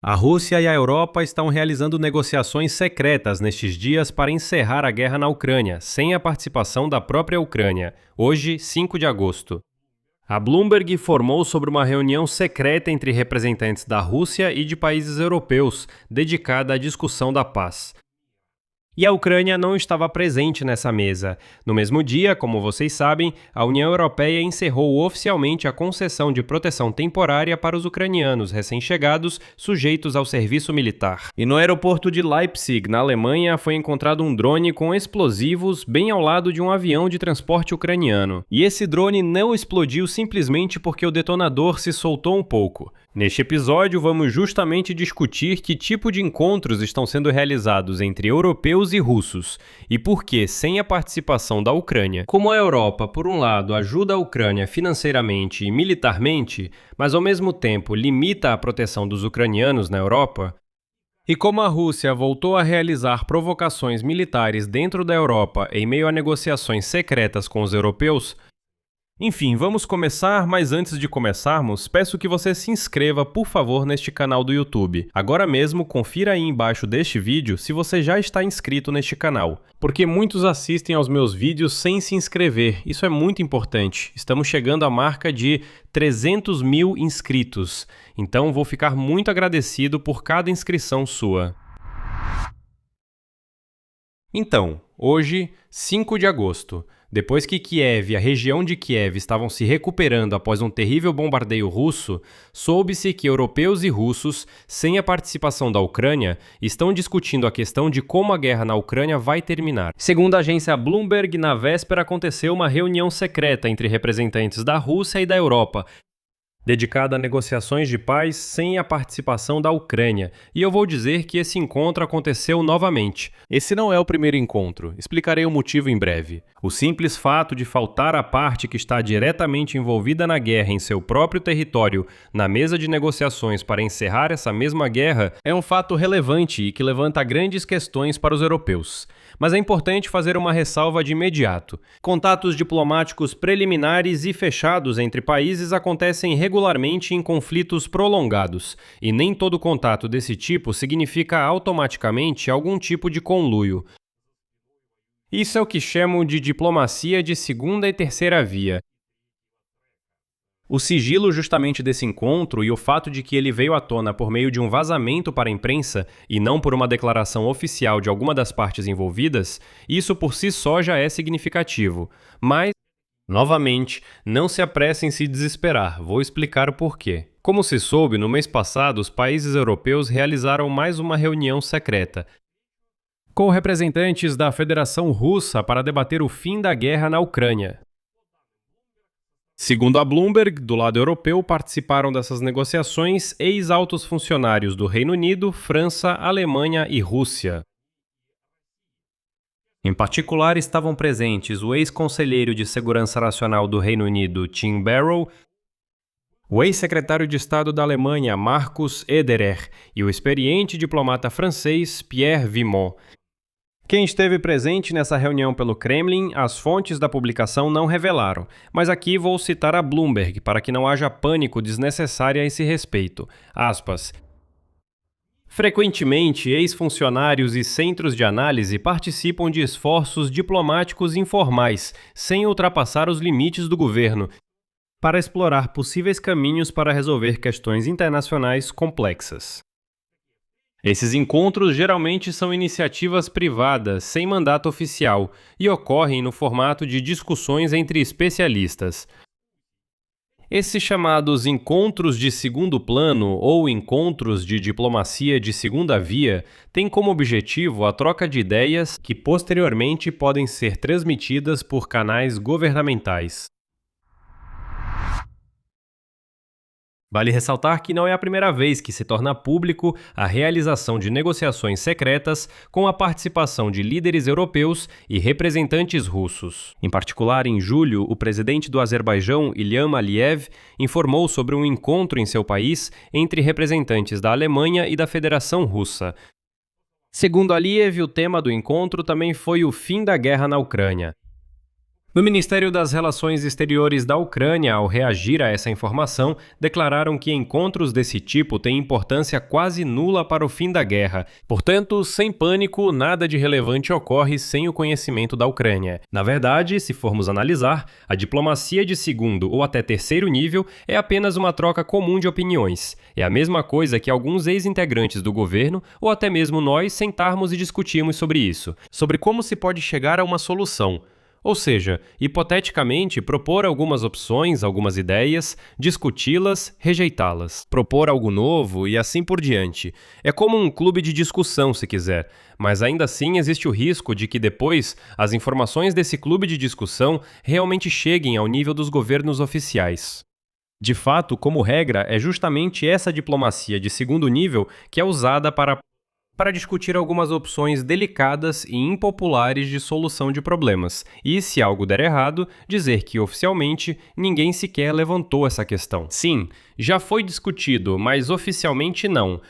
A Rússia e a Europa estão realizando negociações secretas nestes dias para encerrar a guerra na Ucrânia, sem a participação da própria Ucrânia, hoje, 5 de agosto. A Bloomberg informou sobre uma reunião secreta entre representantes da Rússia e de países europeus, dedicada à discussão da paz. E a Ucrânia não estava presente nessa mesa. No mesmo dia, como vocês sabem, a União Europeia encerrou oficialmente a concessão de proteção temporária para os ucranianos recém-chegados sujeitos ao serviço militar. E no aeroporto de Leipzig, na Alemanha, foi encontrado um drone com explosivos bem ao lado de um avião de transporte ucraniano. E esse drone não explodiu simplesmente porque o detonador se soltou um pouco. Neste episódio, vamos justamente discutir que tipo de encontros estão sendo realizados entre europeus e russos, e por que, sem a participação da Ucrânia, como a Europa, por um lado, ajuda a Ucrânia financeiramente e militarmente, mas ao mesmo tempo limita a proteção dos ucranianos na Europa, e como a Rússia voltou a realizar provocações militares dentro da Europa em meio a negociações secretas com os europeus. Enfim, vamos começar, mas antes de começarmos, peço que você se inscreva, por favor, neste canal do YouTube. Agora mesmo, confira aí embaixo deste vídeo se você já está inscrito neste canal, porque muitos assistem aos meus vídeos sem se inscrever. Isso é muito importante. Estamos chegando à marca de 300 mil inscritos, então vou ficar muito agradecido por cada inscrição sua. Então, hoje, 5 de agosto, depois que Kiev e a região de Kiev estavam se recuperando após um terrível bombardeio russo, soube-se que europeus e russos, sem a participação da Ucrânia, estão discutindo a questão de como a guerra na Ucrânia vai terminar. Segundo a agência Bloomberg, na véspera aconteceu uma reunião secreta entre representantes da Rússia e da Europa, dedicada a negociações de paz sem a participação da Ucrânia, e eu vou dizer que esse encontro aconteceu novamente. Esse não é o primeiro encontro, explicarei o motivo em breve. O simples fato de faltar a parte que está diretamente envolvida na guerra em seu próprio território na mesa de negociações para encerrar essa mesma guerra é um fato relevante e que levanta grandes questões para os europeus. Mas é importante fazer uma ressalva de imediato. Contatos diplomáticos preliminares e fechados entre países acontecem regularmente em conflitos prolongados, e nem todo contato desse tipo significa automaticamente algum tipo de conluio. Isso é o que chamam de diplomacia de segunda e terceira via. O sigilo justamente desse encontro e o fato de que ele veio à tona por meio de um vazamento para a imprensa e não por uma declaração oficial de alguma das partes envolvidas, isso por si só já é significativo. Mas, novamente, não se apressem em se desesperar, vou explicar o porquê. Como se soube, no mês passado, os países europeus realizaram mais uma reunião secreta com representantes da Federação Russa para debater o fim da guerra na Ucrânia. Segundo a Bloomberg, do lado europeu participaram dessas negociações ex-altos funcionários do Reino Unido, França, Alemanha e Rússia. Em particular, estavam presentes o ex-conselheiro de Segurança Nacional do Reino Unido, Tim Barrow, o ex-secretário de Estado da Alemanha, Markus Ederer, e o experiente diplomata francês, Pierre Vimont. Quem esteve presente nessa reunião pelo Kremlin, as fontes da publicação não revelaram, mas aqui vou citar a Bloomberg para que não haja pânico desnecessário a esse respeito. Aspas. Frequentemente, ex-funcionários e centros de análise participam de esforços diplomáticos informais, sem ultrapassar os limites do governo, para explorar possíveis caminhos para resolver questões internacionais complexas. Esses encontros geralmente são iniciativas privadas, sem mandato oficial, e ocorrem no formato de discussões entre especialistas. Esses chamados encontros de segundo plano ou encontros de diplomacia de segunda via têm como objetivo a troca de ideias que posteriormente podem ser transmitidas por canais governamentais. Vale ressaltar que não é a primeira vez que se torna público a realização de negociações secretas com a participação de líderes europeus e representantes russos. Em particular, em julho, o presidente do Azerbaijão, Ilham Aliyev, informou sobre um encontro em seu país entre representantes da Alemanha e da Federação Russa. Segundo Aliyev, o tema do encontro também foi o fim da guerra na Ucrânia. No Ministério das Relações Exteriores da Ucrânia, ao reagir a essa informação, declararam que encontros desse tipo têm importância quase nula para o fim da guerra. Portanto, sem pânico, nada de relevante ocorre sem o conhecimento da Ucrânia. Na verdade, se formos analisar, a diplomacia de segundo ou até terceiro nível é apenas uma troca comum de opiniões. É a mesma coisa que alguns ex-integrantes do governo ou até mesmo nós sentarmos e discutirmos sobre isso, sobre como se pode chegar a uma solução. Ou seja, hipoteticamente, propor algumas opções, algumas ideias, discuti-las, rejeitá-las, propor algo novo e assim por diante. É como um clube de discussão, se quiser, mas ainda assim existe o risco de que depois as informações desse clube de discussão realmente cheguem ao nível dos governos oficiais. De fato, como regra, é justamente essa diplomacia de segundo nível que é usada para discutir algumas opções delicadas e impopulares de solução de problemas, e, se algo der errado, dizer que, oficialmente, ninguém sequer levantou essa questão. Sim, já foi discutido, mas oficialmente não.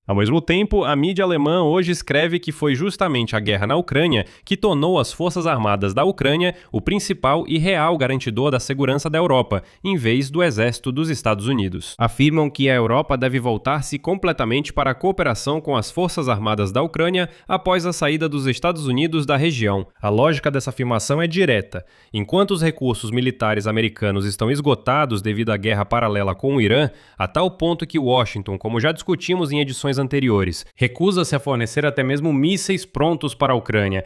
Ao mesmo tempo, a mídia alemã hoje escreve que foi justamente a guerra na Ucrânia que tornou as Forças Armadas da Ucrânia o principal e real garantidor da segurança da Europa, em vez do exército dos Estados Unidos. Afirmam que a Europa deve voltar-se completamente para a cooperação com as Forças Armadas da Ucrânia após a saída dos Estados Unidos da região. A lógica dessa afirmação é direta. Enquanto os recursos militares americanos estão esgotados devido à guerra paralela com o Irã, a tal ponto que Washington, como já discutimos em edições anteriores, recusa-se a fornecer até mesmo mísseis prontos para a Ucrânia.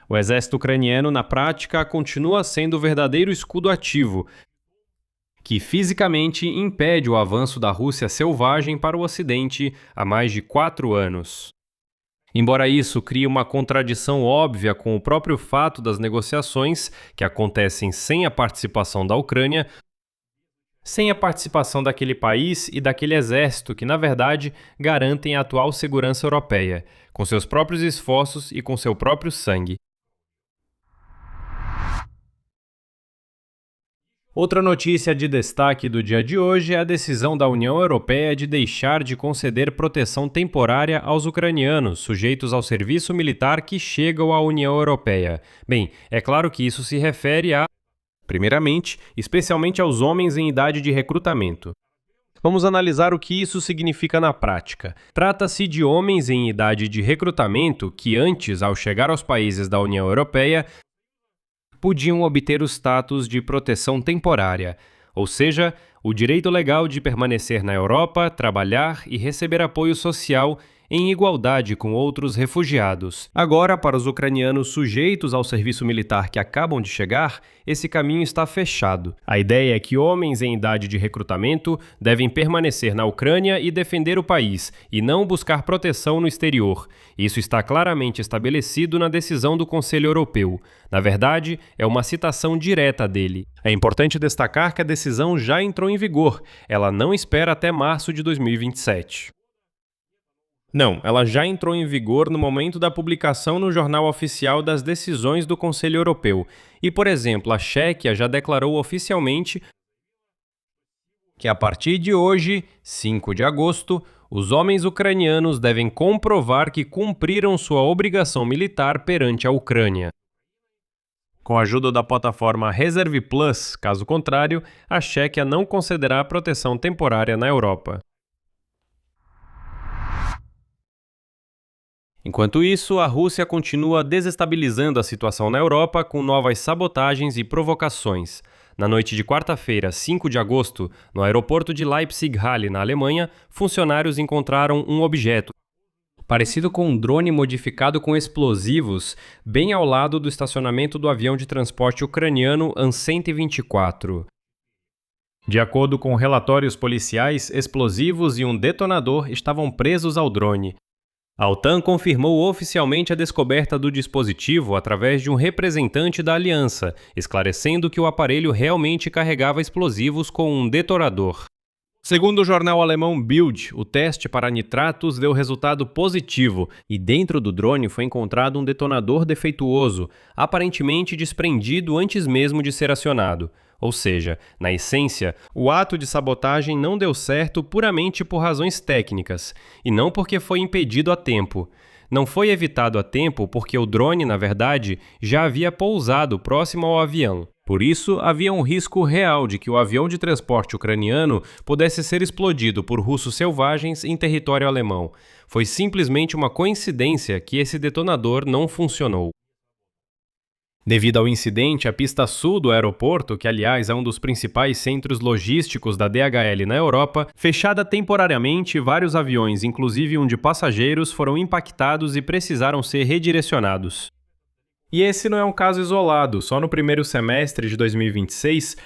O exército ucraniano, na prática, continua sendo o verdadeiro escudo ativo, que fisicamente impede o avanço da Rússia selvagem para o Ocidente há mais de 4 anos. Embora isso crie uma contradição óbvia com o próprio fato das negociações, que acontecem sem a participação da Ucrânia, sem a participação daquele país e daquele exército que, na verdade, garantem a atual segurança europeia, com seus próprios esforços e com seu próprio sangue. Outra notícia de destaque do dia de hoje é a decisão da União Europeia de deixar de conceder proteção temporária aos ucranianos sujeitos ao serviço militar que chegam à União Europeia. Bem, é claro que isso se refere primeiramente, especialmente aos homens em idade de recrutamento. Vamos analisar o que isso significa na prática. Trata-se de homens em idade de recrutamento que antes, ao chegar aos países da União Europeia, podiam obter o status de proteção temporária, ou seja, o direito legal de permanecer na Europa, trabalhar e receber apoio social em igualdade com outros refugiados. Agora, para os ucranianos sujeitos ao serviço militar que acabam de chegar, esse caminho está fechado. A ideia é que homens em idade de recrutamento devem permanecer na Ucrânia e defender o país, e não buscar proteção no exterior. Isso está claramente estabelecido na decisão do Conselho Europeu. Na verdade, é uma citação direta dele. É importante destacar que a decisão já entrou em vigor. Ela não espera até março de 2027. Não, ela já entrou em vigor no momento da publicação no Jornal Oficial das decisões do Conselho Europeu. E, por exemplo, a Chequia já declarou oficialmente que a partir de hoje, 5 de agosto, os homens ucranianos devem comprovar que cumpriram sua obrigação militar perante a Ucrânia. Com a ajuda da plataforma Reserve Plus, caso contrário, a Chequia não concederá proteção temporária na Europa. Enquanto isso, a Rússia continua desestabilizando a situação na Europa com novas sabotagens e provocações. Na noite de quarta-feira, 5 de agosto, no aeroporto de Leipzig-Halle, na Alemanha, funcionários encontraram um objeto parecido com um drone modificado com explosivos, bem ao lado do estacionamento do avião de transporte ucraniano An-124. De acordo com relatórios policiais, explosivos e um detonador estavam presos ao drone. A OTAN confirmou oficialmente a descoberta do dispositivo através de um representante da aliança, esclarecendo que o aparelho realmente carregava explosivos com um detonador. Segundo o jornal alemão Bild, o teste para nitratos deu resultado positivo e dentro do drone foi encontrado um detonador defeituoso, aparentemente desprendido antes mesmo de ser acionado. Ou seja, na essência, o ato de sabotagem não deu certo puramente por razões técnicas, e não porque foi impedido a tempo. não foi evitado a tempo porque o drone, na verdade, já havia pousado próximo ao avião. Por isso, havia um risco real de que o avião de transporte ucraniano pudesse ser explodido por russos selvagens em território alemão. Foi simplesmente uma coincidência que esse detonador não funcionou. Devido ao incidente, a pista sul do aeroporto, que aliás é um dos principais centros logísticos da DHL na Europa, fechada temporariamente, vários aviões, inclusive um de passageiros, foram impactados e precisaram ser redirecionados. E esse não é um caso isolado. Só no primeiro semestre de 2026,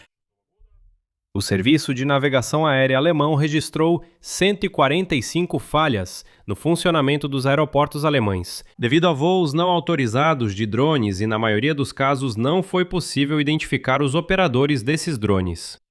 o Serviço de Navegação Aérea alemão registrou 145 falhas no funcionamento dos aeroportos alemães, devido a voos não autorizados de drones e, na maioria dos casos, não foi possível identificar os operadores desses drones.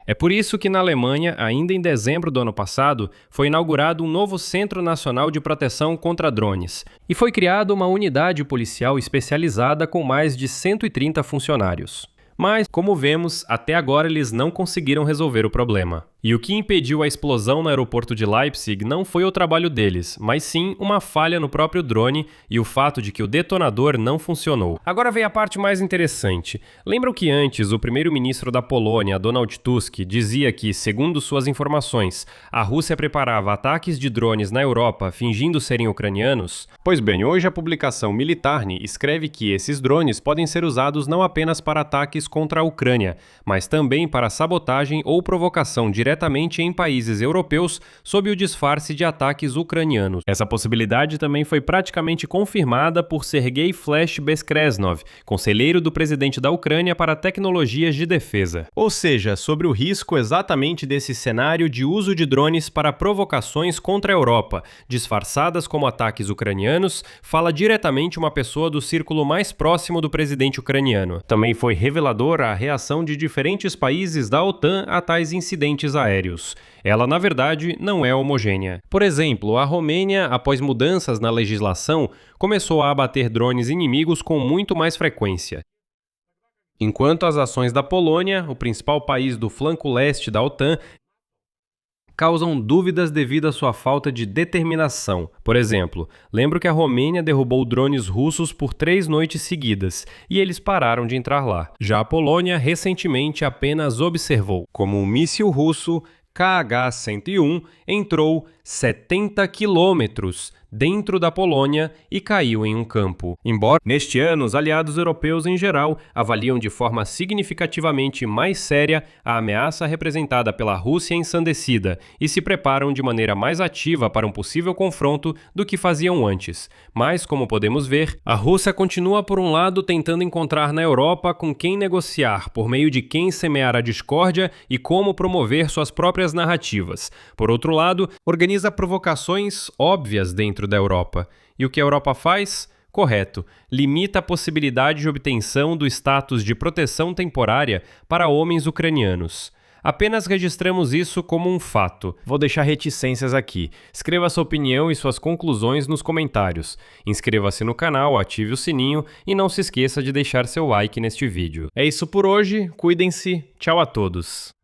É por isso que na Alemanha, ainda em dezembro do ano passado, foi inaugurado um novo Centro Nacional de Proteção contra Drones e foi criada uma unidade policial especializada com mais de 130 funcionários. Mas, como vemos, até agora eles não conseguiram resolver o problema. E o que impediu a explosão no aeroporto de Leipzig não foi o trabalho deles, mas sim uma falha no próprio drone e o fato de que o detonador não funcionou. Agora vem a parte mais interessante. Lembram que antes o primeiro-ministro da Polônia, Donald Tusk, dizia que, segundo suas informações, a Rússia preparava ataques de drones na Europa fingindo serem ucranianos? Pois bem, hoje a publicação Militarny escreve que esses drones podem ser usados não apenas para ataques contra a Ucrânia, mas também para sabotagem ou provocação diretamente em países europeus sob o disfarce de ataques ucranianos. Essa possibilidade também foi praticamente confirmada por Sergei Flash Beskresnov, conselheiro do presidente da Ucrânia para tecnologias de defesa. Ou seja, sobre o risco exatamente desse cenário de uso de drones para provocações contra a Europa, disfarçadas como ataques ucranianos, fala diretamente uma pessoa do círculo mais próximo do presidente ucraniano. Também foi revelador a reação de diferentes países da OTAN a tais incidentes aéreos. Ela, na verdade, não é homogênea. Por exemplo, a Romênia, após mudanças na legislação, começou a abater drones inimigos com muito mais frequência. Enquanto as ações da Polônia, o principal país do flanco leste da OTAN, causam dúvidas devido à sua falta de determinação. Por exemplo, lembro que a Romênia derrubou drones russos por 3 noites seguidas, e eles pararam de entrar lá. Já a Polônia, recentemente, apenas observou como um míssil russo KH-101 entrou 70 quilômetros dentro da Polônia e caiu em um campo. Embora, neste ano, os aliados europeus em geral avaliam de forma significativamente mais séria a ameaça representada pela Rússia ensandecida e se preparam de maneira mais ativa para um possível confronto do que faziam antes. Mas, como podemos ver, a Rússia continua, por um lado, tentando encontrar na Europa com quem negociar, por meio de quem semear a discórdia e como promover suas próprias narrativas. Por outro lado, organiza provocações óbvias dentro da Europa. E o que a Europa faz? Correto, limita a possibilidade de obtenção do status de proteção temporária para homens ucranianos. Apenas registramos isso como um fato. Vou deixar reticências aqui. Escreva sua opinião e suas conclusões nos comentários. Inscreva-se no canal, ative o sininho e não se esqueça de deixar seu like neste vídeo. É isso por hoje, cuidem-se, tchau a todos!